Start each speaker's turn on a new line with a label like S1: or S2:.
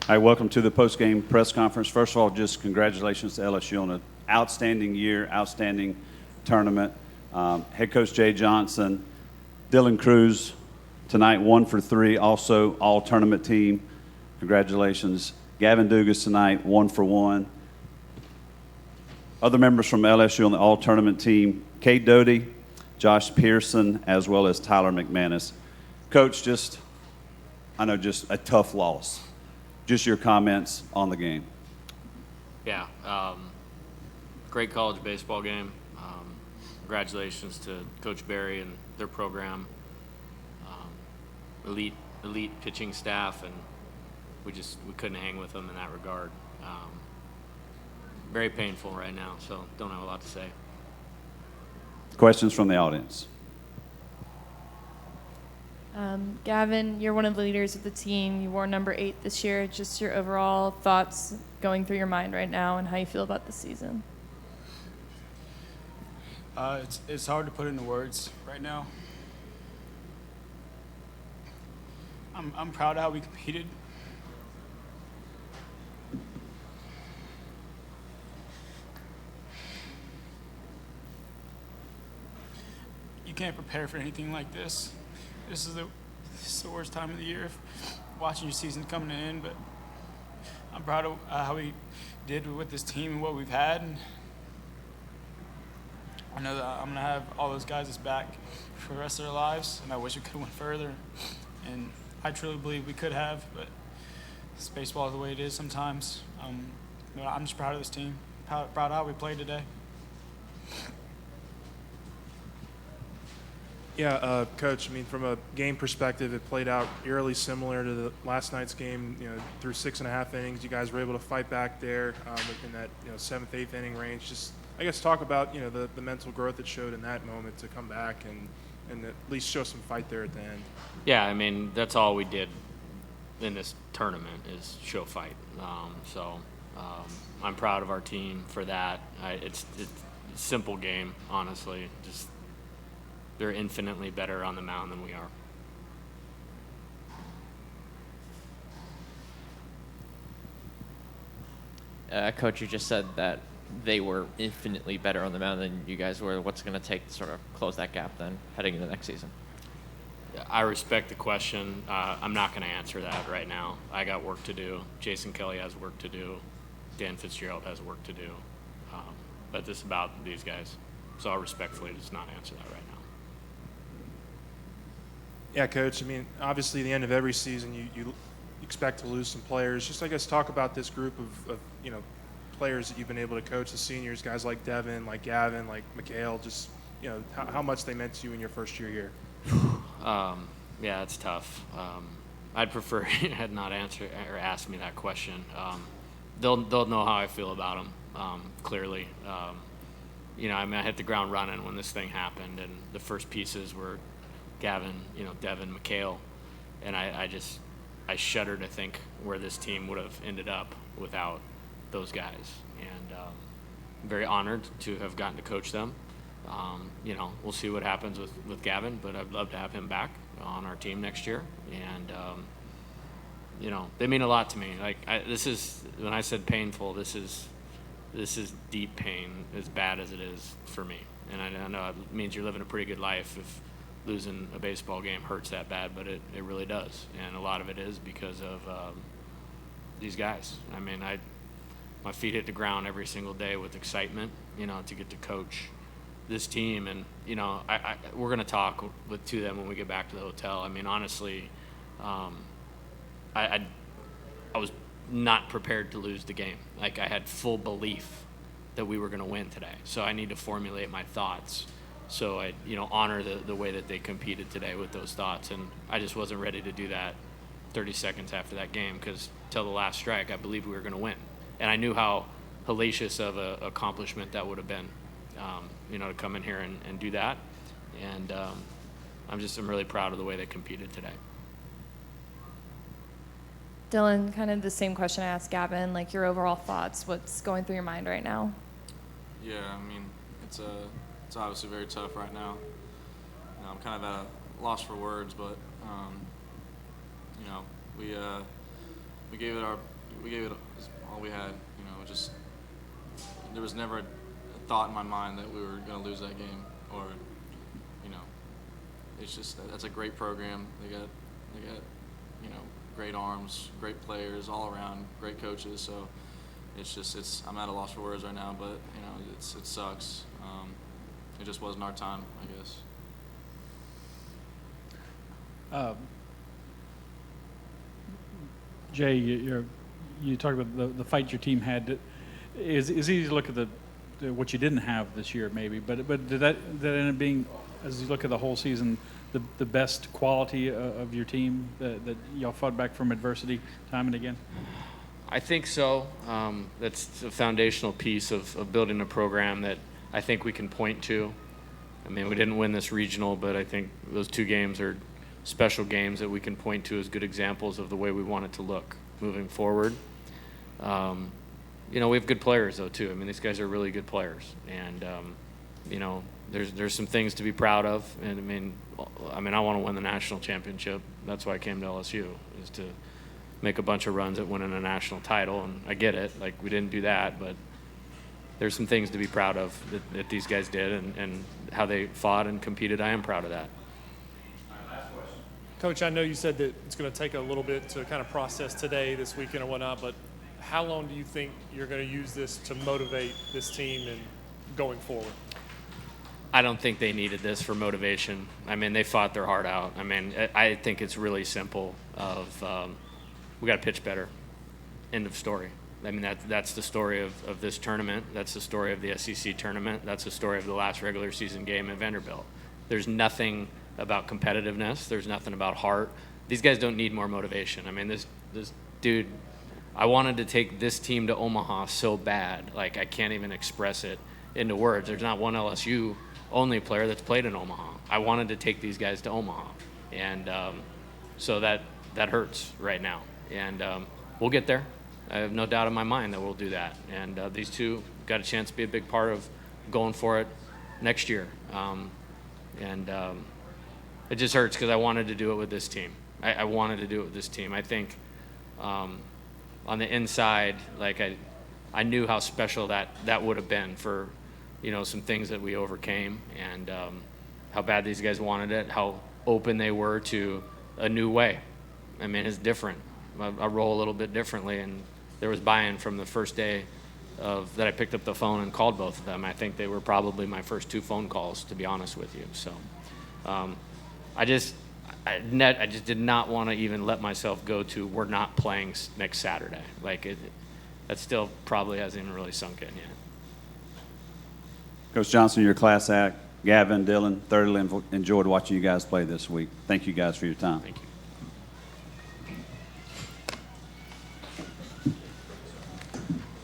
S1: Hi, welcome to the post-game press conference. First of all, just congratulations to LSU on an outstanding year, outstanding tournament. Head coach Jay Johnson, Dylan Cruz, tonight 1 for 3, also all-tournament team. Congratulations. Gavin Dugas tonight, 1 for 1. Other members from LSU on the all-tournament team, Kate Doty, Josh Pearson, as well as Tyler McManus. Coach, just a tough loss. Just your comments on the game.
S2: Yeah, great college baseball game. Congratulations to Coach Barry and their program. Elite pitching staff, and we couldn't hang with them in that regard. Very painful right now, so don't have a lot to say.
S1: Questions from the audience?
S3: Gavin, you're one of the leaders of the team. You wore number 8 this year. Just your overall thoughts going through your mind right now and how you feel about the season.
S4: It's hard to put into words right now. I'm proud of how we competed. You can't prepare for anything like this. This is the worst time of the year, watching your season coming in, but I'm proud of how we did with this team and what we've had. And I know that I'm going to have all those guys' back for the rest of their lives, and I wish we could have went further. And I truly believe we could have, but it's baseball the way it is sometimes. But I'm just proud of this team, proud of how we played today.
S5: Yeah, Coach, from a game perspective, it played out eerily similar to the last night's game. Through 6.5 innings, you guys were able to fight back there in that 7th, 8th inning range. Just, I guess, talk about the mental growth it showed in that moment to come back and at least show some fight there at the end.
S2: Yeah, that's all we did in this tournament is show fight. I'm proud of our team for that. It's a simple game, honestly. Just they're infinitely better on the mound than we are.
S6: Coach, you just said that they were infinitely better on the mound than you guys were. What's it going to take to sort of close that gap then, heading into next season?
S2: I respect the question. I'm not going to answer that right now. I got work to do. Jason Kelly has work to do. Dan Fitzgerald has work to do. But this is about these guys. So I'll respectfully just not answer that right now.
S5: Yeah, Coach. Obviously, the end of every season, you expect to lose some players. Just, I guess, talk about this group of players that you've been able to coach, the seniors, guys like Devin, like Gavin, like Mikhail. Just, how much they meant to you in your first year here.
S2: Yeah, it's tough. I'd prefer you had not answered or asked me that question. They'll know how I feel about them. Clearly, I hit the ground running when this thing happened, and the first pieces were Gavin, Devin, Mikhail, and I shudder to think where this team would have ended up without those guys. And I'm very honored to have gotten to coach them. We'll see what happens with Gavin, but I'd love to have him back on our team next year. And they mean a lot to me. This is, when I said painful, this is deep pain, as bad as it is for me. And I know it means you're living a pretty good life if losing a baseball game hurts that bad, but it really does. And a lot of it is because of these guys. My feet hit the ground every single day with excitement, to get to coach this team. And, we're going to talk to them when we get back to the hotel. Honestly, I was not prepared to lose the game. I had full belief that we were going to win today. So I need to formulate my thoughts. So I, honor the way that they competed today with those thoughts. And I just wasn't ready to do that 30 seconds after that game, because till the last strike, I believed we were going to win. And I knew how hellacious of an accomplishment that would have been, to come in here and do that. And I'm really proud of the way they competed today.
S3: Dylan, kind of the same question I asked Gavin, your overall thoughts, what's going through your mind right now?
S7: Yeah, it's obviously very tough right now. I'm kind of at a loss for words, but we gave it our we gave it all we had. You know, just there was never a thought in my mind that we were going to lose that game, or you know, it's just that's a great program. They got you know, great arms, great players all around, great coaches. So I'm at a loss for words right now, but you know, it sucks. It just wasn't our time, I guess.
S8: Jay, you talked about the fight your team had. It's easy to look at what you didn't have this year, maybe, but did that end up being, as you look at the whole season, the best quality of your team that y'all fought back from adversity time and again?
S2: I think so. That's a foundational piece of building a program that I think we can point to. I mean, we didn't win this regional, but I think those 2 games are special games that we can point to as good examples of the way we want it to look moving forward. You know, we have good players, though, too. I mean, these guys are really good players. And, you know, there's some things to be proud of. And, I mean, I want to win the national championship. That's why I came to LSU, is to make a bunch of runs at winning a national title. And I get it. Like, we didn't do that, but there's some things to be proud of that these guys did, and how they fought and competed. I am proud of that.
S9: Coach, I know you said that it's going to take a little bit to kind of process today, this weekend, or whatnot, but how long do you think you're going to use this to motivate this team and going forward?
S2: I don't think they needed this for motivation. I mean, they fought their heart out. I mean, I think it's really simple we got to pitch better. End of story. I mean, that's the story of this tournament. That's the story of the SEC tournament. That's the story of the last regular season game at Vanderbilt. There's nothing about competitiveness. There's nothing about heart. These guys don't need more motivation. I mean, this dude, I wanted to take this team to Omaha so bad. Like, I can't even express it into words. There's not one LSU only player that's played in Omaha. I wanted to take these guys to Omaha. And so that hurts right now. And we'll get there. I have no doubt in my mind that we'll do that. And these 2 got a chance to be a big part of going for it next year. It just hurts because I wanted to do it with this team. I wanted to do it with this team. I think on the inside, like I knew how special that would have been for, you know, some things that we overcame, and how bad these guys wanted it, how open they were to a new way. I mean, it's different. I roll a little bit differently, and there was buy-in from the first day that I picked up the phone and called both of them. I think they were probably my first 2 phone calls, to be honest with you. So I just did not want to even let myself go to we're not playing next Saturday. Like, that still probably hasn't even really sunk in yet.
S1: Coach Johnson, your class act. Gavin, Dylan, thoroughly enjoyed watching you guys play this week. Thank you guys for your time.
S2: Thank you.